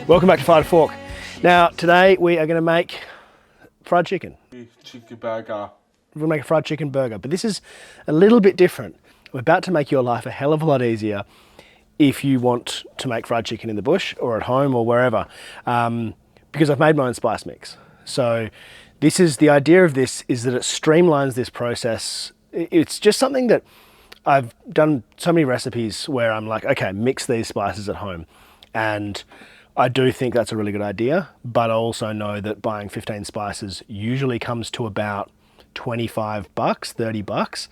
Welcome back to Fire to Fork. Now, today we are going to make fried chicken. Chicken burger. We're going to make a fried chicken burger, but this is a little bit different. We're about to make your life a hell of a lot easier if you want to make fried chicken in the bush or at home or wherever, because I've made my own spice mix. So this is, the idea of this is that it streamlines this process. It's just something that I've done so many recipes where I'm like, okay, mix these spices at home. And I do think that's a really good idea, but I also know that buying 15 spices usually comes to about 25 bucks, 30 bucks.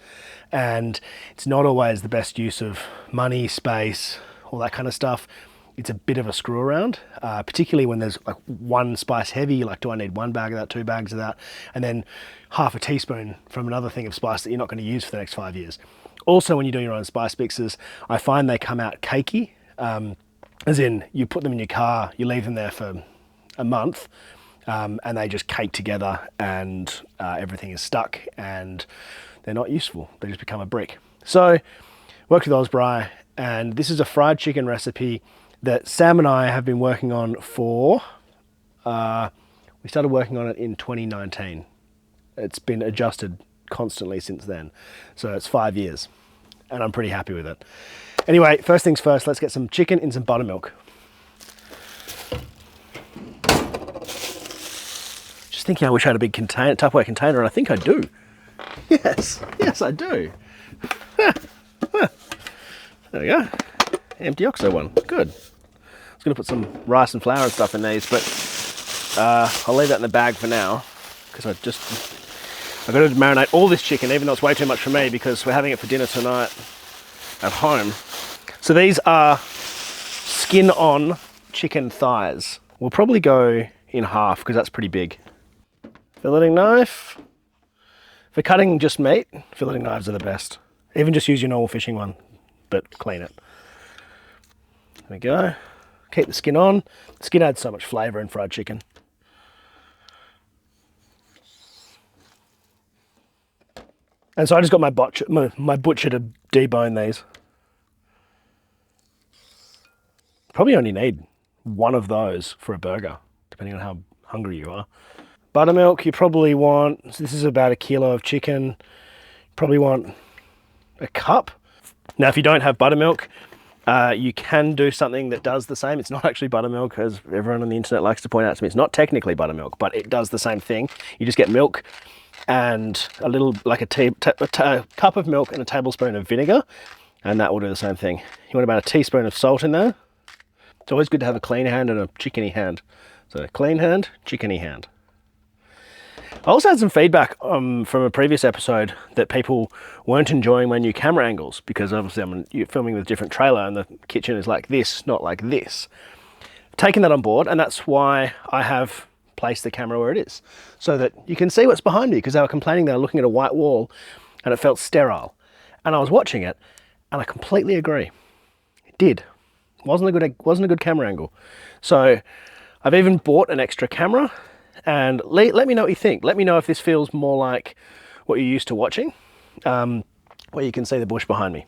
And it's not always the best use of money, space, all that kind of stuff. It's a bit of a screw around, particularly when there's like one spice heavy, like do I need one bag of that, 2 bags of that, and then half a teaspoon from another thing of spice that you're not going to use for the next 5 years. Also, when you do your own spice mixes, I find they come out cakey, as in you put them in your car, you leave them there for a month, and they just cake together and everything is stuck and they're not useful. They just become a brick. So, worked with Osprey, and this is a fried chicken recipe that Sam and I have been working on for, we started working on it in 2019. It's been adjusted constantly since then. So it's 5 years and I'm pretty happy with it. Anyway, first things first, let's get some chicken in some buttermilk. Just thinking I wish I had a big container, Tupperware container, and I think I do. Yes, I do. There we go. Empty OXO one, good. I was gonna put some rice and flour and stuff in these, but I'll leave that in the bag for now, because I've got to marinate all this chicken, even though it's way too much for me, because we're having it for dinner tonight at home. So these are skin-on chicken thighs. We'll probably go in half, because that's pretty big. Filleting knife. For cutting just meat, filleting knives are the best. Even just use your normal fishing one, but clean it. There we go. Keep the skin on. The skin adds so much flavour in fried chicken. And so I just got my butcher to debone these. Probably only need one of those for a burger, depending on how hungry you are. Buttermilk, you probably want, so this is about 1 kilo of chicken, probably want a cup. Now, if you don't have buttermilk, you can do something that does the same. It's not actually buttermilk, as everyone on the internet likes to point out to me. It's not technically buttermilk, but it does the same thing. You just get milk and a little, like a cup of milk and a tablespoon of vinegar, and that will do the same thing. You want about a teaspoon of salt in there. It's always good to have a clean hand and a chickeny hand. So clean hand, chickeny hand. I also had some feedback from a previous episode that people weren't enjoying my new camera angles, because obviously I'm filming with a different trailer and the kitchen is like this, not like this. I've taken that on board, and that's why I have placed the camera where it is, so that you can see what's behind me, because they were complaining they were looking at a white wall and it felt sterile. And I was watching it and I completely agree. It did. Wasn't a good camera angle. So I've even bought an extra camera, and let me know what you think. Let me know if this feels more like what you're used to watching, where you can see the bush behind me.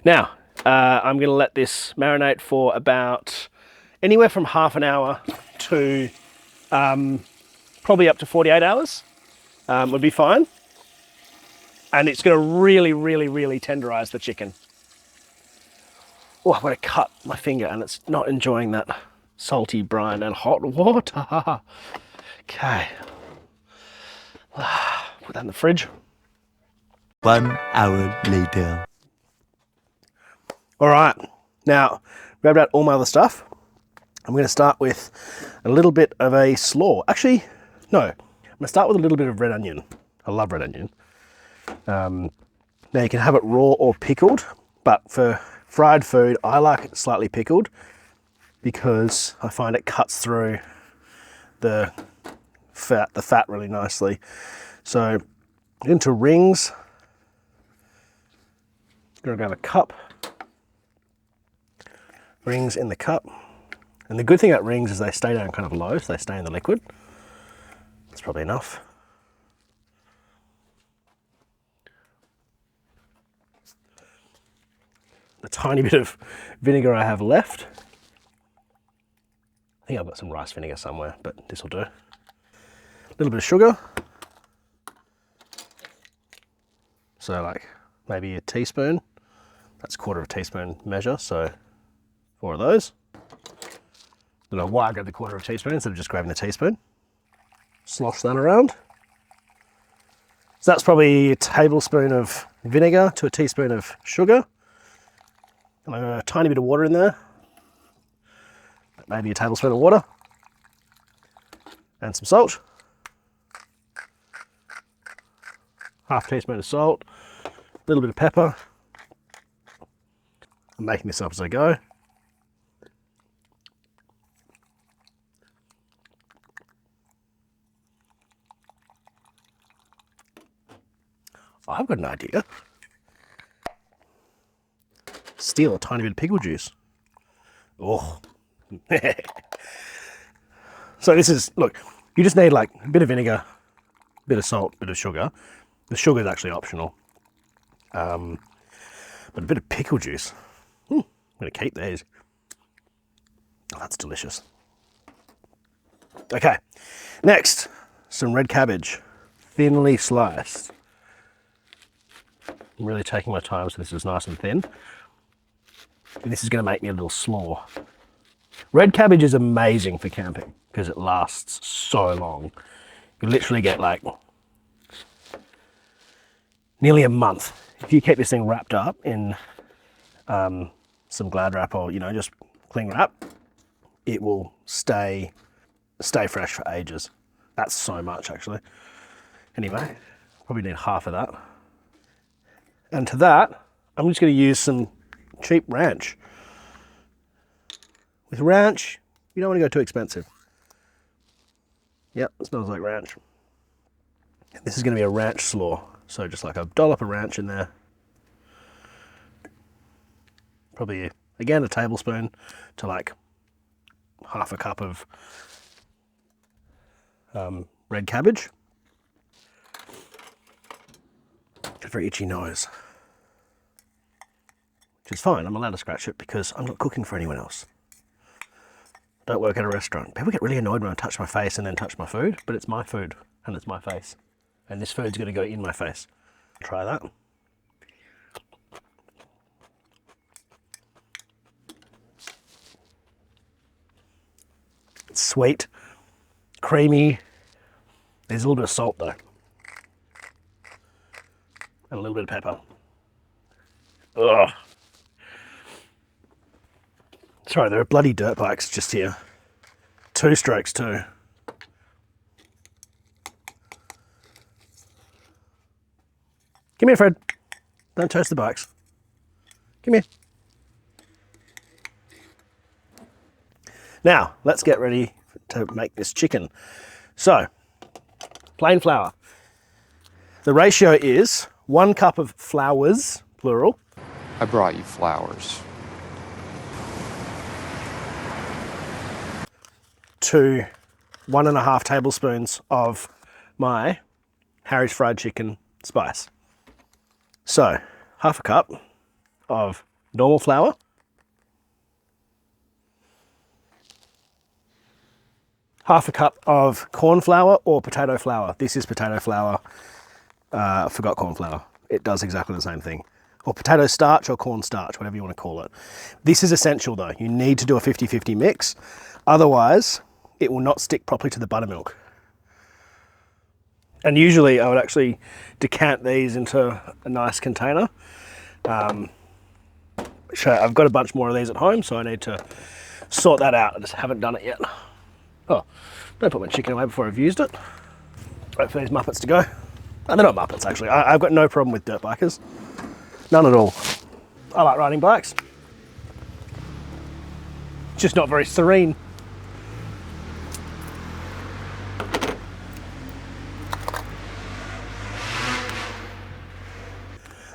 Now, I'm gonna let this marinate for about anywhere from half an hour to probably up to 48 hours would be fine. And it's gonna really, really, really tenderize the chicken. Oh, I'm gonna cut my finger and it's not enjoying that salty brine and hot water. Okay. Put that in the fridge. 1 hour later. All right, now grabbed out all my other stuff. I'm gonna start with a little bit of a slaw. Actually, no, I'm gonna start with a little bit of red onion. I love red onion. Now you can have it raw or pickled, but for fried food, I like it slightly pickled because I find it cuts through the fat really nicely. So into rings, I'm gonna grab a cup, rings in the cup. And the good thing about rings is they stay down kind of low, so they stay in the liquid. That's probably enough. The tiny bit of vinegar I have left. think I've got some rice vinegar somewhere, but this will do. A little bit of sugar. So like maybe a teaspoon. That's a quarter of a teaspoon measure, so 4 of those. Don't know why I grabbed the quarter of a teaspoon instead of just grabbing a teaspoon. Slosh that around. So that's probably a tablespoon of vinegar to a teaspoon of sugar. And I've got a tiny bit of water in there. Maybe a tablespoon of water. And some salt. Half teaspoon of salt. A little bit of pepper. I'm making this up as I go. I've got an idea. Steal a tiny bit of pickle juice. Oh. So this is, look, you just need like a bit of vinegar, a bit of salt, a bit of sugar. The sugar is actually optional. But a bit of pickle juice. I'm going to keep these. Oh, that's delicious. Okay, next, some red cabbage, thinly sliced. I'm really taking my time so this is nice and thin. And this is going to make me a little slaw. Red cabbage is amazing for camping because it lasts so long. You literally get like nearly a month. If you keep this thing wrapped up in some Glad wrap or, just cling wrap, it will stay fresh for ages. That's so much actually. Anyway, probably need half of that. And to that, I'm just going to use some cheap ranch. With ranch, you don't want to go too expensive. Yep, it smells like ranch. This is going to be a ranch slaw. So just like a dollop of ranch in there. Probably, again, a tablespoon to like half a cup of red cabbage. Got a very itchy nose. Which is fine, I'm allowed to scratch it because I'm not cooking for anyone else. Don't work at a restaurant. People get really annoyed when I touch my face and then touch my food, but it's my food and it's my face. And this food's gonna go in my face. Try that. It's sweet, creamy. There's a little bit of salt though. And a little bit of pepper. Ugh. Sorry, there are bloody dirt bikes just here. 2 strokes too. Come here, Fred. Don't touch the bikes. Come here. Now, let's get ready to make this chicken. So, plain flour. The ratio is 1 cup of flowers, plural. I brought you flowers. To 1.5 tablespoons of my Harry's fried chicken spice. So, half a cup of normal flour. Half a cup of corn flour or potato flour. This is potato flour. I forgot corn flour. It does exactly the same thing. Or potato starch or corn starch, whatever you want to call it. This is essential though. You need to do a 50-50 mix. Otherwise, it will not stick properly to the buttermilk. And usually I would actually decant these into a nice container. So I've got a bunch more of these at home, so I need to sort that out. I just haven't done it yet. Oh, don't put my chicken away before I've used it. Wait for these Muppets to go. Oh, they're not Muppets actually. I've got no problem with dirt bikers. None at all. I like riding bikes. It's just not very serene.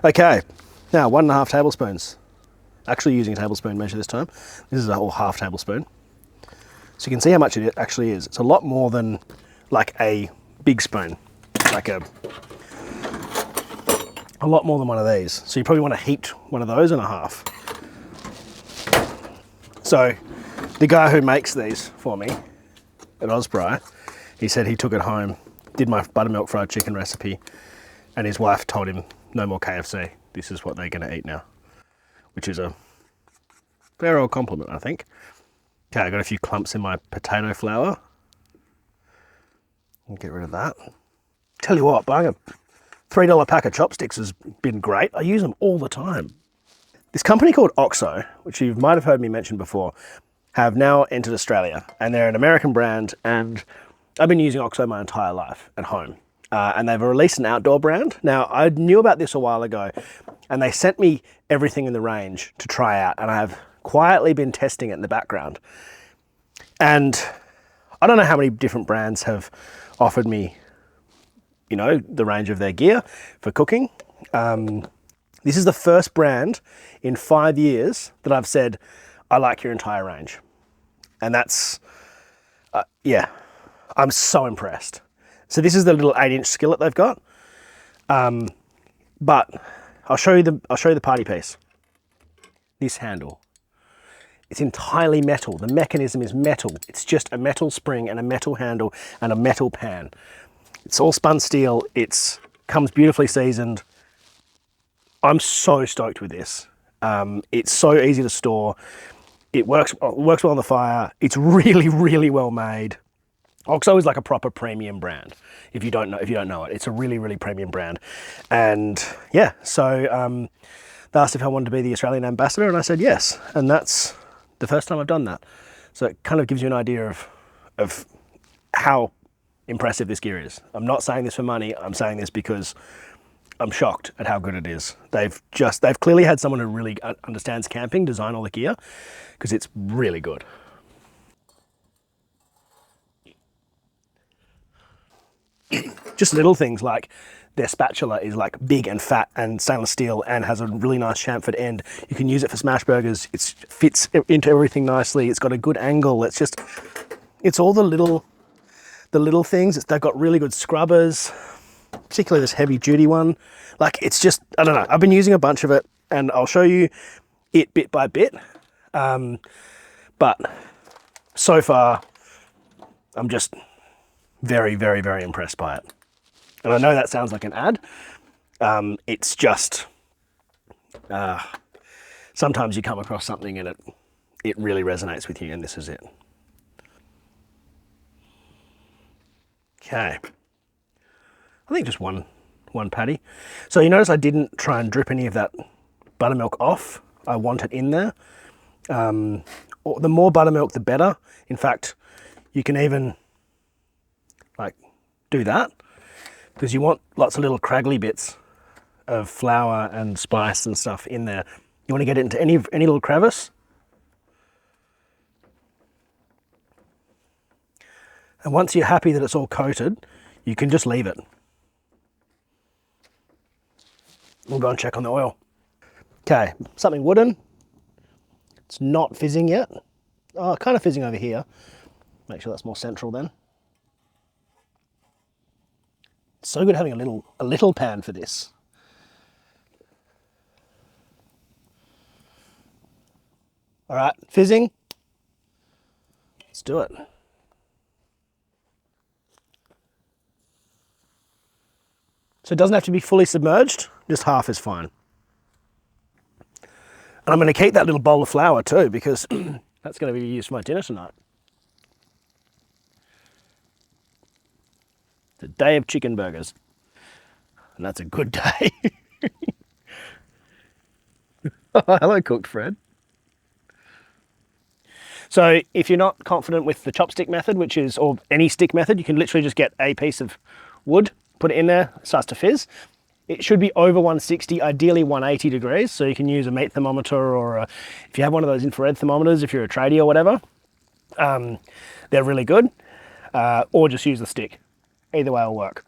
Okay, now 1.5 tablespoons. Actually using a tablespoon measure this time. This is a whole half tablespoon. So you can see how much it actually is. It's a lot more than like a big spoon, like a lot more than one of these. So you probably want to heat one of those in a half. So The guy who makes these for me at Osprey, he said he took it home, did my buttermilk fried chicken recipe, and his wife told him, no more KFC. This is what they're going to eat now, which is a fair old compliment, I think. Okay, I got a few clumps in my potato flour. I'll get rid of that. Tell you what, buying a $3 pack of chopsticks has been great. I use them all the time. This company called OXO, which you might have heard me mention before, have now entered Australia, and they're an American brand, and I've been using OXO my entire life at home. And they've released an outdoor brand. Now, I knew about this a while ago, and they sent me everything in the range to try out, and I have quietly been testing it in the background. And I don't know how many different brands have offered me, you know, the range of their gear for cooking. This is the first brand in 5 years that I've said, I like your entire range. And that's, yeah, I'm so impressed. So this is the little 8-inch skillet they've got. But I'll show you the party piece. This handle. It's entirely metal. The mechanism is metal. It's just a metal spring and a metal handle and a metal pan. It's all spun steel. It comes beautifully seasoned. I'm so stoked with this. It's so easy to store. It works well on the fire. It's really, really well made. OXO is like a proper premium brand. If you don't know it, it's a really, really premium brand. And yeah, so they asked if I wanted to be the Australian ambassador, and I said yes. And that's the first time I've done that. So it kind of gives you an idea of how impressive this gear is. I'm not saying this for money. I'm saying this because I'm shocked at how good it is. They've clearly had someone who really understands camping design all the gear, because it's really good. Just little things like their spatula is like big and fat and stainless steel and has a really nice chamfered end. You can use it for smash burgers. It fits into everything nicely. It's got a good angle. It's all the little things. They've got really good scrubbers, particularly this heavy duty one. Like, it's just, I don't know. I've been using a bunch of it, and I'll show you it bit by bit. But so far, I'm just very, very, very impressed by it. And I know that sounds like an ad. It's just, sometimes you come across something and it really resonates with you, and this is it. Okay. I think just one patty. So you notice I didn't try and drip any of that buttermilk off. I want it in there. The more buttermilk, the better. In fact, you can even like do that, because you want lots of little craggly bits of flour and spice and stuff in there. You want to get it into any little crevice. And once you're happy that it's all coated, you can just leave it. We'll go and check on the oil. Okay, something wooden. It's not fizzing yet. Oh, kind of fizzing over here. Make sure that's more central then. It's so good having a little pan for this. All right, fizzing. Let's do it. So it doesn't have to be fully submerged, just half is fine. And I'm going to keep that little bowl of flour too, because that's going to be used for my dinner tonight. It's a day of chicken burgers, and that's a good day. Hello, cooked Fred. So if you're not confident with the chopstick method, or any stick method, you can literally just get a piece of wood, put it in there, it starts to fizz. It should be over 160, ideally 180 degrees. So you can use a meat thermometer, or if you have one of those infrared thermometers, if you're a tradie or whatever, they're really good. Or just use the stick. Either way will work.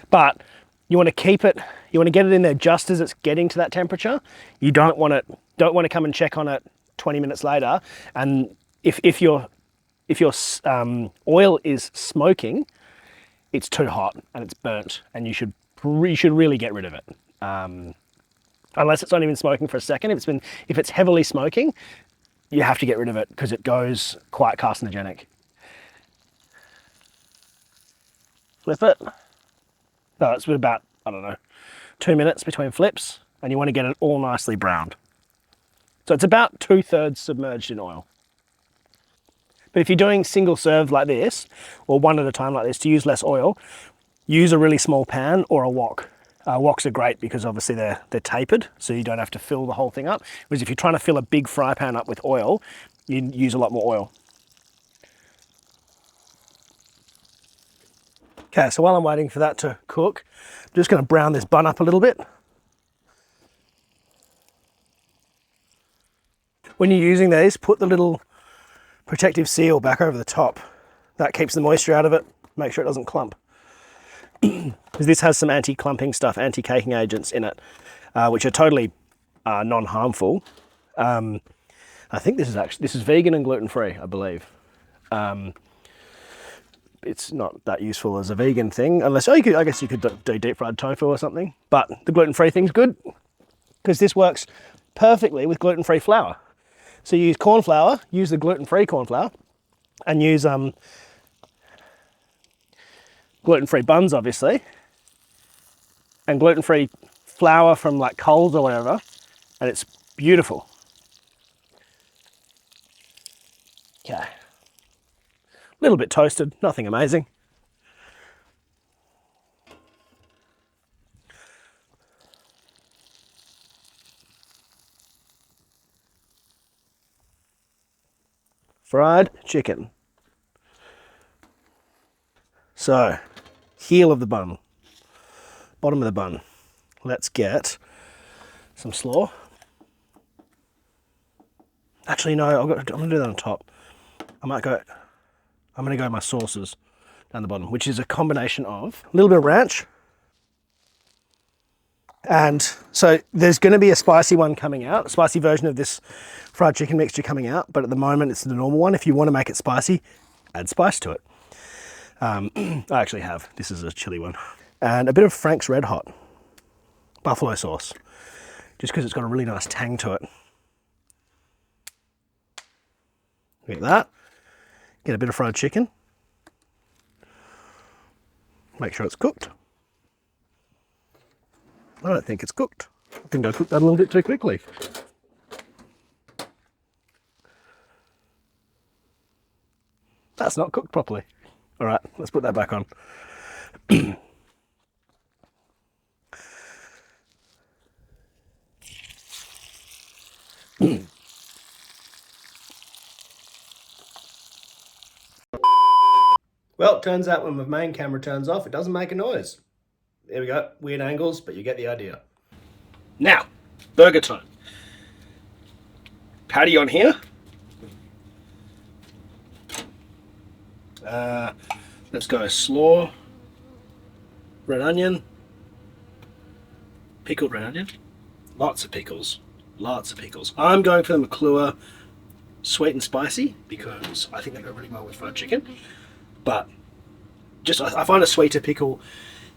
But you want to keep it, you want to get it in there just as it's getting to that temperature. You don't want to come and check on it 20 minutes later. And if your oil is smoking, it's too hot and it's burnt, and you should really get rid of it. Unless it's not even smoking for a second. If it's heavily smoking, you have to get rid of it because it goes quite carcinogenic. Flip it. No, it's been about, I don't know, 2 minutes between flips, and you want to get it all nicely browned. So it's about 2/3 submerged in oil. But if you're doing single serve like this, or one at a time like this, to use less oil, use a really small pan or a wok. Woks are great because obviously they're tapered, so you don't have to fill the whole thing up. Whereas if you're trying to fill a big fry pan up with oil, you use a lot more oil. Okay, so while I'm waiting for that to cook, I'm just going to brown this bun up a little bit. When you're using these, put the little protective seal back over the top. That keeps the moisture out of it, make sure it doesn't clump. Because this has some anti-clumping stuff, anti-caking agents in it, which are totally non-harmful. I think this is vegan and gluten-free, I believe. It's not that useful as a vegan thing, unless, I guess you could do deep fried tofu or something. But the gluten-free thing's good because this works perfectly with gluten-free flour. So you use corn flour, use the gluten-free corn flour, and use gluten-free buns, obviously, and gluten-free flour from like Coles or whatever, and it's beautiful. Okay. A little bit toasted, nothing amazing. Fried chicken. So, heel of the bun, bottom of the bun. Let's get some slaw. Actually, no, I'm gonna do that on top. I'm gonna go my sauces down the bottom, which is a combination of a little bit of ranch. And so there's gonna be a spicy one coming out, a spicy version of this fried chicken mixture coming out, but at the moment it's the normal one. If you want to make it spicy, add spice to it. I actually have. This is a chili one. And a bit of Frank's Red Hot buffalo sauce, just because it's got a really nice tang to it. Get that. Get a bit of fried chicken. Make sure it's cooked. I don't think it's cooked. I think I cooked that a little bit too quickly. That's not cooked properly. All right, let's put that back on. Well, it turns out when my main camera turns off, it doesn't make a noise. There we go, weird angles, but you get the idea. Now, burger time. Patty on here. Let's go slaw, red onion, pickled red onion, lots of pickles, lots of pickles. I'm going for the McClure sweet and spicy because I think they go really well with fried chicken. But just I find a sweeter pickle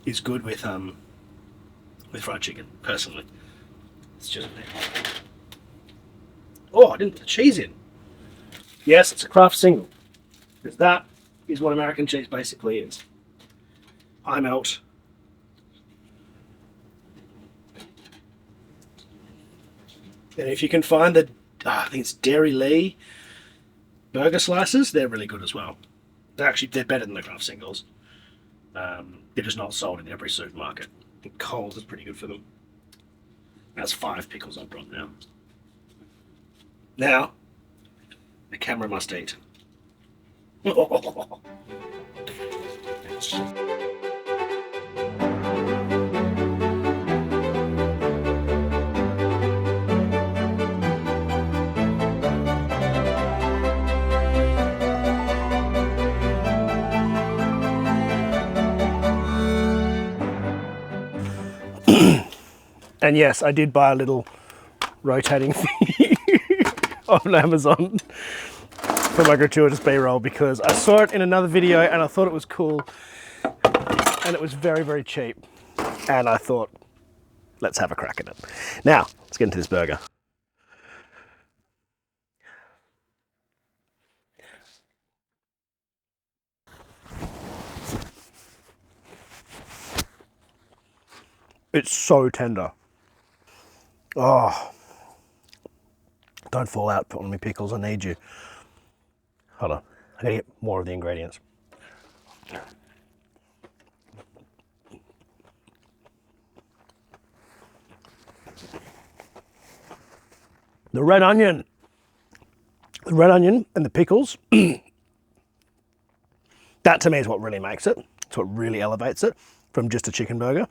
is good with fried chicken personally. It's just oh, I didn't put the cheese in. Yes, it's a Kraft single because that is what American cheese basically is. High melt. And if you can find the, I think it's Dairy Lee burger slices, they're really good as well. They're better than the Kraft singles. They're just not sold in every supermarket. I think Coles is pretty good for them. That's 5 pickles I've brought now. Now, the camera must eat. And yes, I did buy a little rotating thing on Amazon for my gratuitous B-roll because I saw it in another video and I thought it was cool and it was very, very cheap. And I thought, let's have a crack at it. Now, let's get into this burger. It's so tender. Oh, don't fall out on me, pickles. I need you. Hold on. I gotta get more of the ingredients. The red onion. The red onion and the pickles. That to me is what really makes it. It's what really elevates it from just a chicken burger.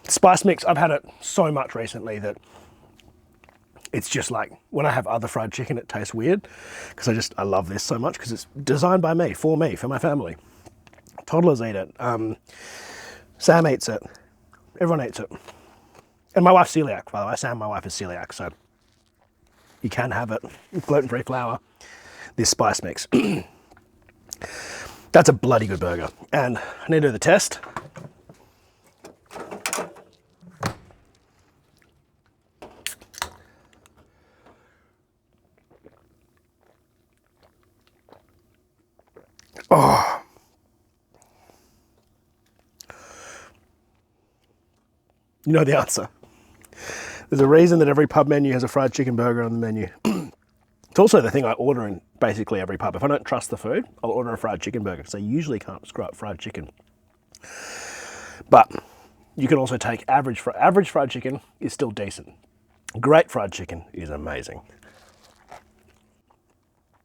Spice mix, I've had it so much recently that it's just like, when I have other fried chicken, it tastes weird because I love this so much because it's designed by me, for my family. Toddlers eat it. Sam eats it. Everyone eats it. And my wife's celiac, by the way. Sam, my wife is celiac, so you can have it. Gluten-free flour. This spice mix. That's a bloody good burger. And I need to do the test. Oh. You know the answer. There's a reason that every pub menu has a fried chicken burger on the menu. It's also the thing I order in basically every pub. If I don't trust the food, I'll order a fried chicken burger because I usually can't screw up fried chicken. But you can also take average fried chicken is still decent. Great fried chicken is amazing.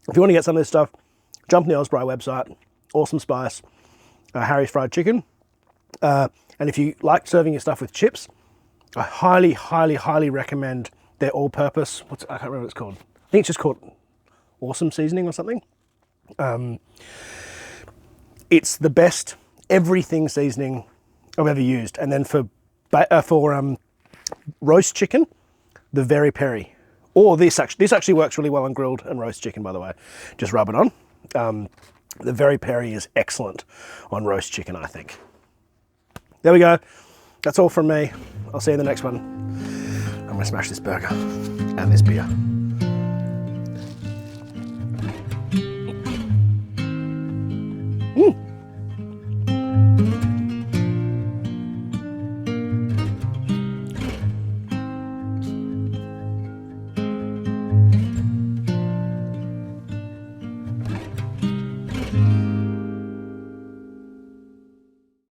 If you want to get some of this stuff, jump on the Osprey website, Awesome Spice, Harry's Fried Chicken. And if you like serving your stuff with chips, I highly, highly, highly recommend their all-purpose, I can't remember what it's called. I think it's just called Awesome Seasoning or something. It's the best everything seasoning I've ever used. And then for roast chicken, the Very Peri. Or this actually works really well on grilled and roast chicken, by the way. Just rub it on. The Very Peri is excellent on roast chicken, I think. There we go. That's all from me. I'll see you in the next one. I'm gonna smash this burger and this beer.